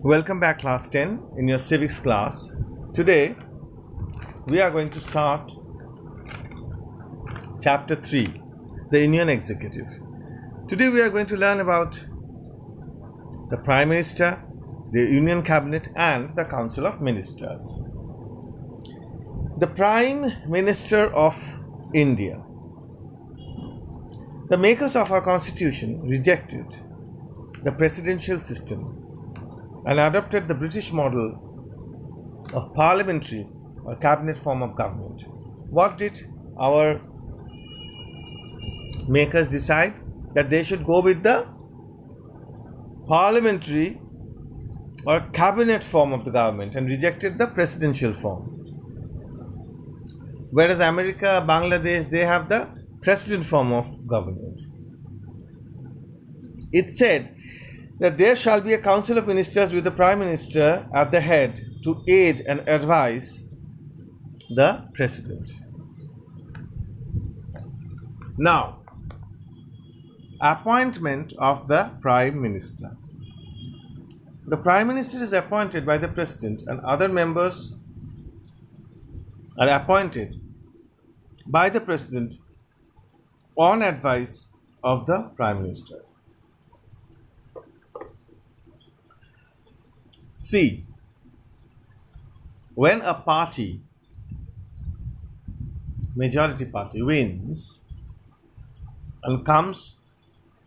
Welcome back, class 10, in your civics class. Today we are going to start chapter 3, the Union Executive. Today we are going to learn about the Prime Minister, the Union Cabinet and the Council of Ministers. The Prime Minister of India. The makers of our constitution rejected the presidential system and adopted the British model of parliamentary or cabinet form of government. What did our makers decide? That they should go with the parliamentary or cabinet form of the government and rejected the presidential form. Whereas America, Bangladesh, they have the president form of government. It said that there shall be a council of ministers with the prime minister at the head to aid and advise the president. Now, appointment of the prime minister. The prime minister is appointed by the president and other members are appointed by the president on advice of the prime minister. C. When a party, majority party, wins and comes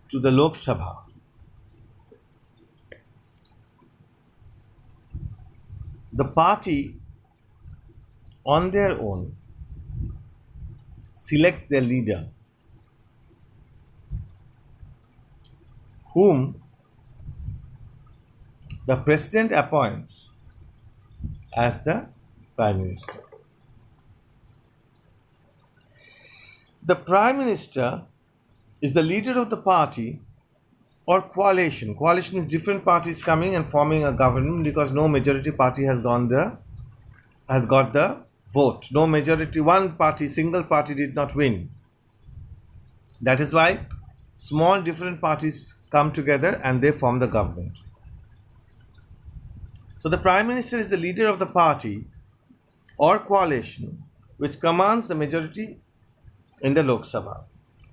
to the Lok Sabha, the party on their own selects their leader, whom the president appoints as the prime minister. The prime minister is the leader of the party or coalition. Coalition is different parties coming and forming a government because no majority party has got the vote. No majority, one party, single party did not win. That is why small different parties come together and they form the government. So the prime minister is the leader of the party or coalition which commands the majority in the Lok Sabha.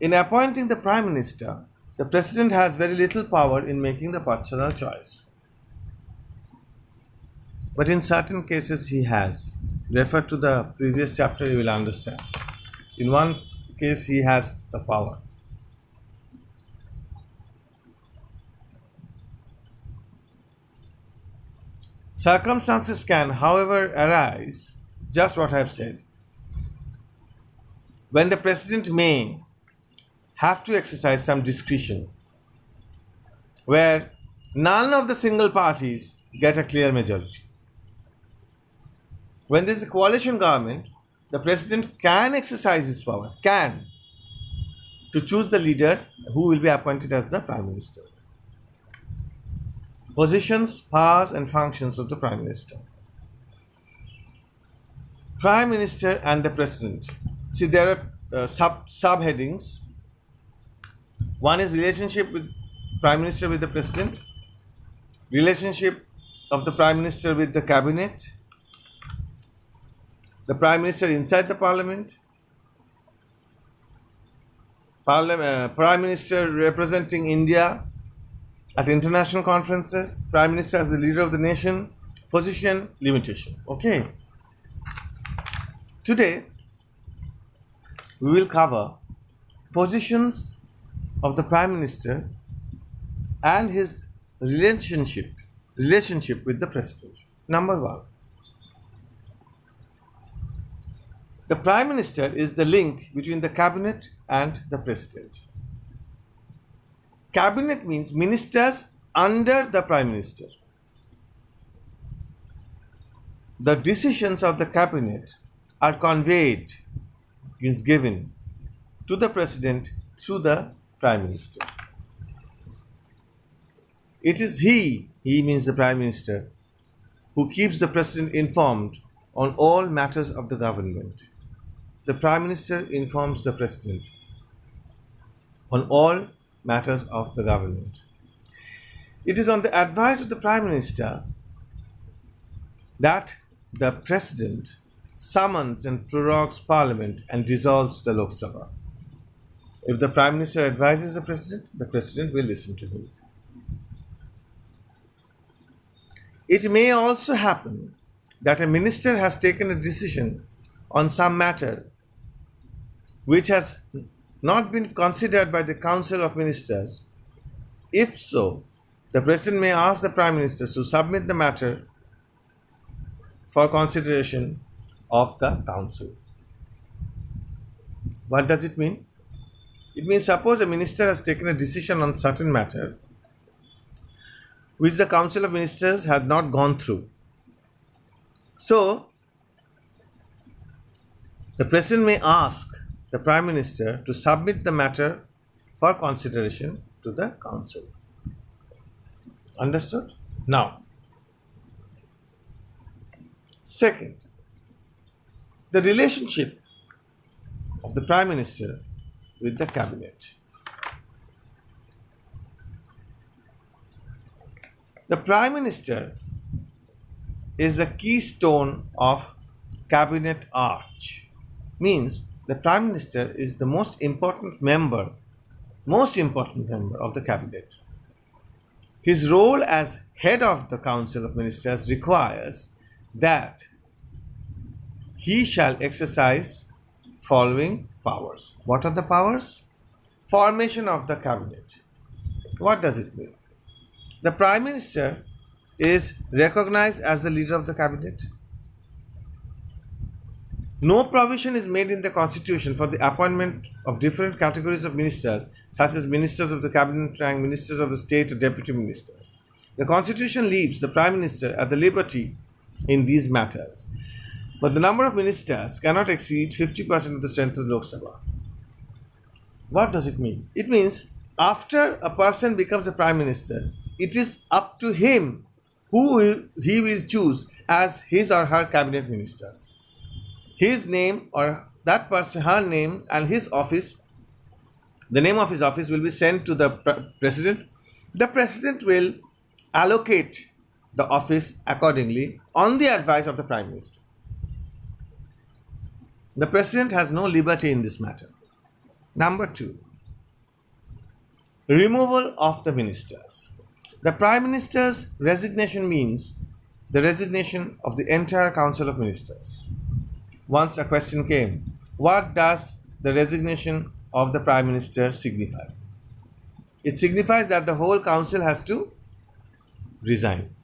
In appointing the prime minister, the president has very little power in making the personal choice. But in certain cases he has. Refer to the previous chapter, you will understand. In one case he has the power. Circumstances can, however, arise, just what I have said, when the president may have to exercise some discretion, where none of the single parties get a clear majority. When there is a coalition government, the president can exercise his power, to choose the leader who will be appointed as the prime minister. Positions, powers and functions of the prime minister. Prime minister and the president. See, there are subheadings. One is relationship with prime minister with the president, relationship of the prime minister with the cabinet, the prime minister inside the parliament, prime minister representing India at international conferences, prime minister as the leader of the nation, position, limitation. Okay. Today we will cover positions of the prime minister and his relationship with the president. Number one, the prime minister is the link between the cabinet and the president. Cabinet means ministers under the prime minister. The decisions of the cabinet are conveyed, means given, to the president through the prime minister. It is he means the prime minister, who keeps the president informed on all matters of the government. The prime minister informs the president on all matters of the government. It is on the advice of the Prime Minister that the President summons and prorogues Parliament and dissolves the Lok Sabha. If the Prime Minister advises the President will listen to him. It may also happen that a minister has taken a decision on some matter which has not been considered by the Council of Ministers. If so, the President may ask the Prime Minister to submit the matter for consideration of the Council. What does it mean? It means suppose a minister has taken a decision on certain matter which the Council of Ministers had not gone through. So, the President may ask the Prime Minister to submit the matter for consideration to the Council. Understood? Now, second, the relationship of the Prime Minister with the Cabinet. The Prime Minister is the keystone of Cabinet arch. Means the Prime Minister is the most important member of the Cabinet. His role as head of the Council of Ministers requires that he shall exercise following powers. What are the powers? Formation of the Cabinet. What does it mean? The Prime Minister is recognized as the leader of the Cabinet. No provision is made in the Constitution for the appointment of different categories of ministers, such as ministers of the Cabinet rank, ministers of the state, or deputy ministers. The Constitution leaves the Prime Minister at the liberty in these matters. But the number of ministers cannot exceed 50% of the strength of the Lok Sabha. What does it mean? It means after a person becomes a Prime Minister, it is up to him who he will choose as his or her cabinet ministers. His name or that person, her name and his office, the name of his office will be sent to the President. The President will allocate the office accordingly on the advice of the Prime Minister. The President has no liberty in this matter. Number 2, removal of the ministers. The Prime Minister's resignation means the resignation of the entire Council of Ministers. Once a question came, what does the resignation of the Prime Minister signify? It signifies that the whole Council has to resign.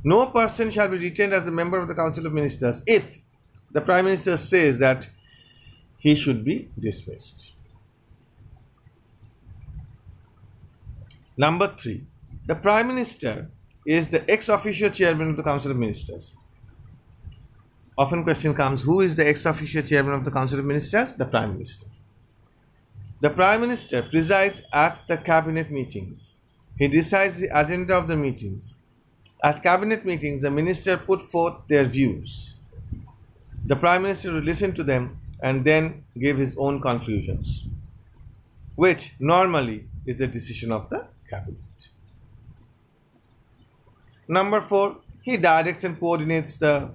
No person shall be retained as the member of the Council of Ministers if the Prime Minister says that he should be dismissed. Number 3, the Prime Minister is the ex officio chairman of the Council of Ministers. Often question comes, who is the ex officio chairman of the Council of Ministers? The Prime Minister. The Prime Minister presides at the cabinet meetings. He decides the agenda of the meetings. At cabinet meetings, the minister put forth their views. The Prime Minister will listen to them and then give his own conclusions, which normally is the decision of the cabinet. Number 4, he directs and coordinates the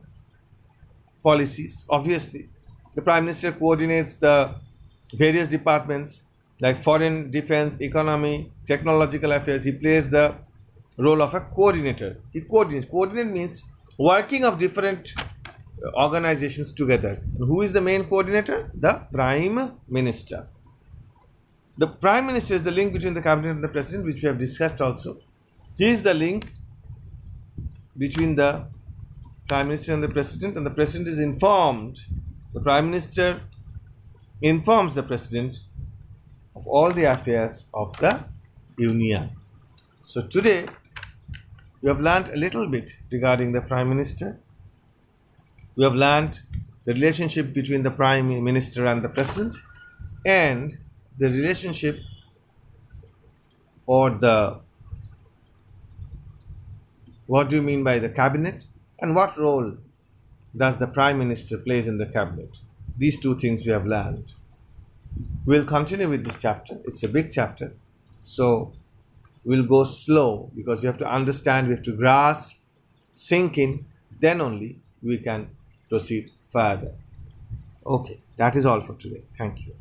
policies. Obviously, the Prime Minister coordinates the various departments like foreign, defense, economy, technological affairs. He plays the role of a coordinator. He coordinates. Coordinate means working of different organizations together. Who is the main coordinator? The Prime Minister. The Prime Minister is the link between the Cabinet and the President, which we have discussed also. He is the link between the Prime Minister and the President is informed. The Prime Minister informs the President of all the affairs of the Union. So today, we have learned a little bit regarding the Prime Minister. We have learned the relationship between the Prime Minister and the President, and the relationship or the what do you mean by the cabinet, and what role does the Prime Minister plays in the cabinet. These two things we have learned. We'll continue with this chapter. It's a big chapter, so will go slow because you have to understand, we have to grasp, sink in, then only we can proceed further. Okay, that is all for today. Thank you.